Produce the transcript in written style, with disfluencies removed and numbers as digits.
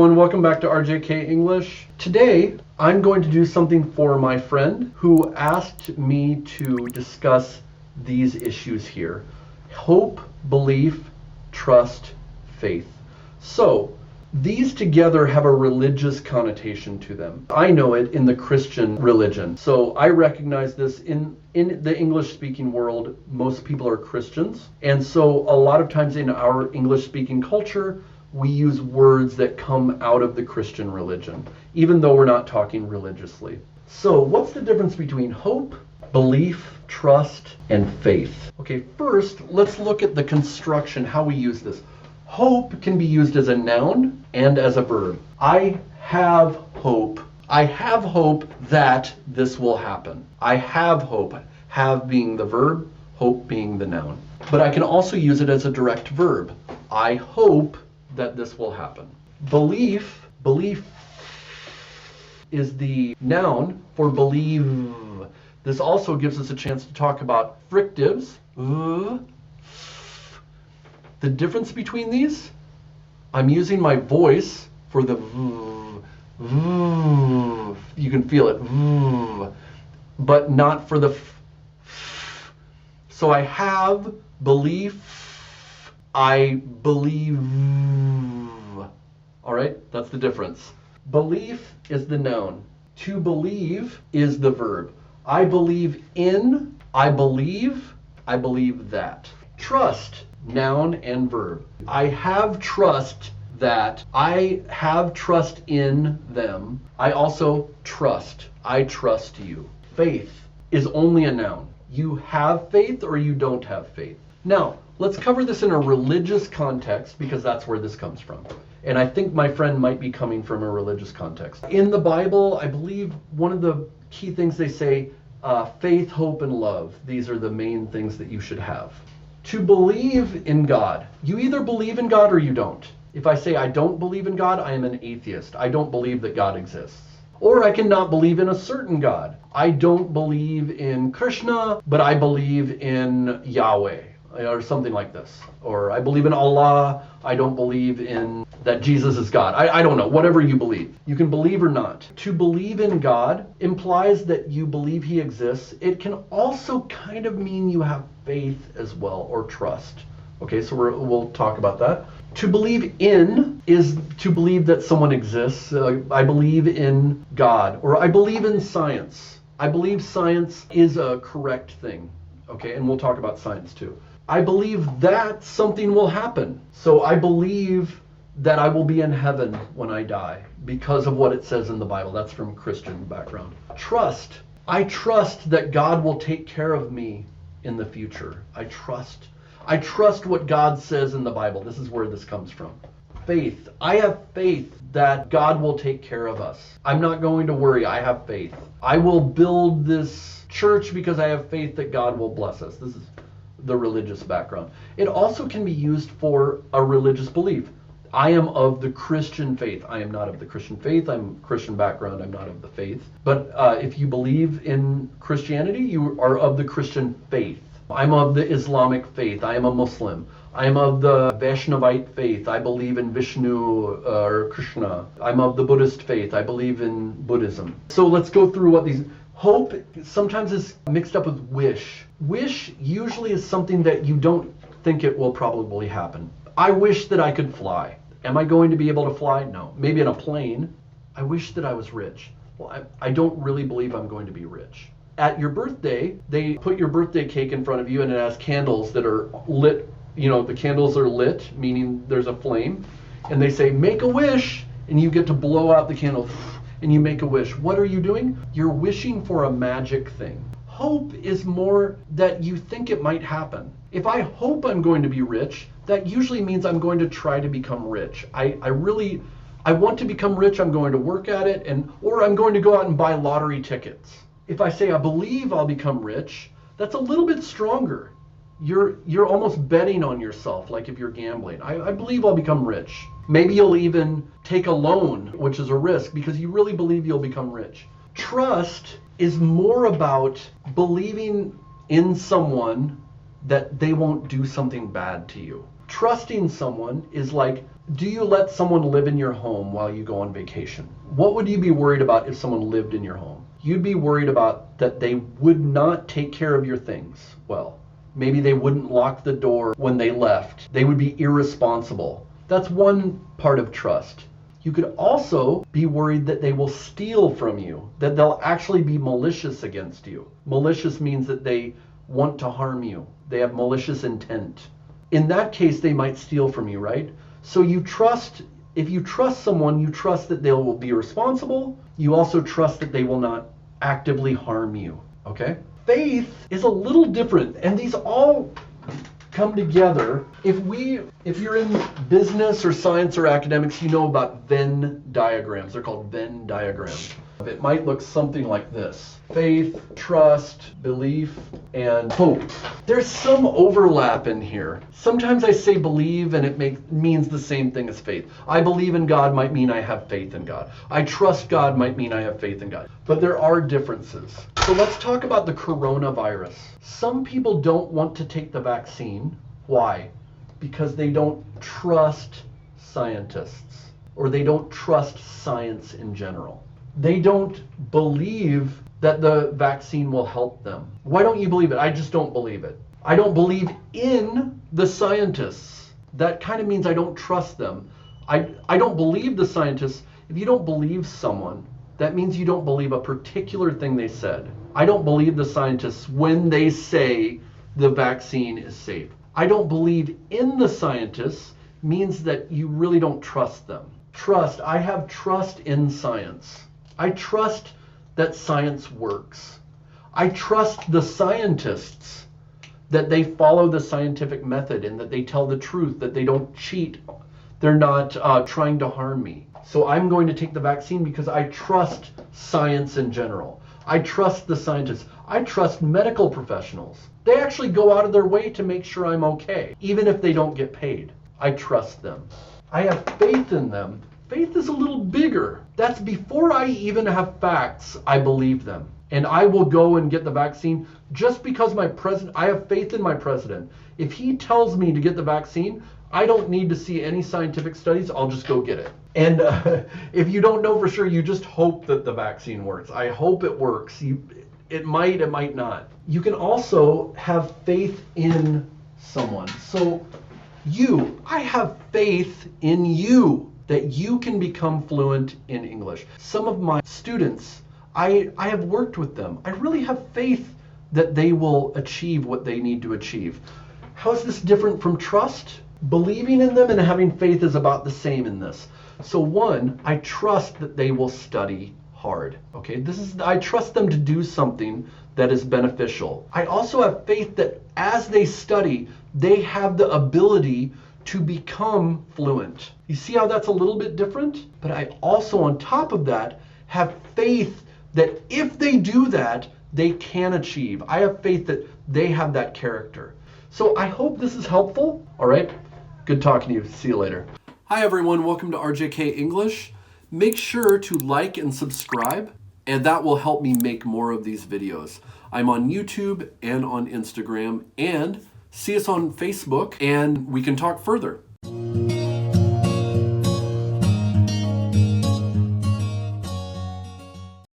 everyone, welcome back to RJK English. Today, I'm going to do something for my friend who asked me to discuss these issues here. Hope, belief, trust, faith. So, these together have a religious connotation to them. I know it in the Christian religion. So I recognize this in the English-speaking world. Most people are Christians. And so a lot of times in our English-speaking culture, we use words that come out of the Christian religion, even though we're not talking religiously. So what's the difference between hope, belief, trust, and faith? Okay, first, let's look at the construction, how we use this. Hope can be used as a noun and as a verb. I have hope. I have hope that this will happen. I have hope. Have being the verb, hope being the noun. But I can also use it as a direct verb. I hope that this will happen. Belief is the noun for believe. This also gives us a chance to talk about fricatives. The difference between these, I'm using my voice for the you can feel it, but not for the So I have belief, I believe. All right, that's the difference. Belief is the noun. To believe is the verb. I believe in, I believe that. Trust, noun and verb. I have trust that. I have trust in them. I also trust. I trust you. Faith is only a noun. You have faith or you don't have faith. Now, let's cover this in a religious context because that's where this comes from. And I think my friend might be coming from a religious context. In the Bible, I believe one of the key things they say, faith, hope, and love. These are the main things that you should have. To believe in God. You either believe in God or you don't. If I say I don't believe in God, I am an atheist. I don't believe that God exists. Or I cannot believe in a certain God. I don't believe in Krishna, but I believe in Yahweh, or something like this. Or I believe in Allah, I don't believe in that Jesus is God. I don't know, whatever you believe. You can believe or not. To believe in God implies that you believe he exists. It can also kind of mean you have faith as well, or trust. Okay, so we'll talk about that. To believe in is to believe that someone exists. I believe in God, or I believe in science. I believe science is a correct thing. Okay, and we'll talk about science too. I believe that something will happen. So I believe that I will be in heaven when I die because of what it says in the Bible. That's from Christian background. Trust. I trust that God will take care of me in the future. I trust what God says in the Bible. This is where this comes from. Faith. I have faith that God will take care of us. I'm not going to worry. I have faith. I will build this church because I have faith that God will bless us. This is the religious background. It also can be used for a religious belief. I am of the Christian faith. I am not of the Christian faith. I'm Christian background. I'm not of the faith. But if you believe in Christianity, you are of the Christian faith. I'm of the Islamic faith. I am a Muslim. I am of the Vaishnavite faith. I believe in Vishnu or Krishna. I'm of the Buddhist faith. I believe in Buddhism. So let's go through what these... Hope sometimes is mixed up with wish. Wish usually is something that you don't think it will probably happen. I wish that I could fly. Am I going to be able to fly? No. Maybe in a plane. I wish that I was rich. Well, I don't really believe I'm going to be rich. At your birthday, they put your birthday cake in front of you and it has candles that are lit. You know, the candles are lit, meaning there's a flame. And they say, make a wish. And you get to blow out the candle and you make a wish. What are you doing? You're wishing for a magic thing. Hope is more that you think it might happen. If I hope I'm going to be rich, that usually means I'm going to try to become rich. I want to become rich. I'm going to work at it, or I'm going to go out and buy lottery tickets. If I say I believe I'll become rich, that's a little bit stronger. You're almost betting on yourself, like if you're gambling. I believe I'll become rich. Maybe you'll even take a loan, which is a risk, because you really believe you'll become rich. Trust is more about believing in someone that they won't do something bad to you. Trusting someone is like Do you let someone live in your home while you go on vacation? What would you be worried about if someone lived in your home? You'd be worried about that they would not take care of your things well. Maybe they wouldn't lock the door when they left. They would be irresponsible. That's one part of trust. You could also be worried that they will steal from you, that they'll actually be malicious against you. Malicious means that they want to harm you. They have malicious intent. In that case, they might steal from you, right? So you trust, if you trust someone, you trust that they will be responsible. You also trust that they will not actively harm you, okay? Faith is a little different, and these all come together. If you're in business or science or academics, you know about Venn diagrams. They're called Venn diagrams. It might look something like this: faith, trust, belief, and hope. There's some overlap in here. Sometimes I say believe and it means the same thing as faith. I believe in God might mean I have faith in God. I trust God might mean I have faith in God. But there are differences. So let's talk about the coronavirus. Some people don't want to take the vaccine. Why? Because they don't trust scientists, or they don't trust science in general. They don't believe that the vaccine will help them. Why don't you believe it? I just don't believe it. I don't believe in the scientists. That kind of means I don't trust them. I don't believe the scientists. If you don't believe someone, that means you don't believe a particular thing they said. I don't believe the scientists when they say the vaccine is safe. I don't believe in the scientists means that you really don't trust them. Trust, I have trust in science. I trust that science works. I trust the scientists, that they follow the scientific method and that they tell the truth, that they don't cheat. They're not trying to harm me. So I'm going to take the vaccine because I trust science in general. I trust the scientists. I trust medical professionals. They actually go out of their way to make sure I'm okay, even if they don't get paid. I trust them. I have faith in them. Faith is a little bigger. That's before I even have facts, I believe them. And I will go and get the vaccine just because I have faith in my president. If he tells me to get the vaccine, I don't need to see any scientific studies. I'll just go get it. And if you don't know for sure, you just hope that the vaccine works. I hope it works. It might not. You can also have faith in someone. So I have faith in you that you can become fluent in English. Some of my students, I have worked with them. I really have faith that they will achieve what they need to achieve. How is this different from trust? Believing in them and having faith is about the same in this. So one, I trust that they will study hard. Okay, I trust them to do something that is beneficial. I also have faith that as they study, they have the ability to become fluent. You see how that's a little bit different? But I also, on top of that, have faith that if they do that, they can achieve. I have faith that they have that character. So I hope this is helpful. All right, good talking to you. See you later. Hi everyone, welcome to RJK English. Make sure to like and subscribe, and that will help me make more of these videos. I'm on YouTube and on Instagram, and see us on Facebook and we can talk further.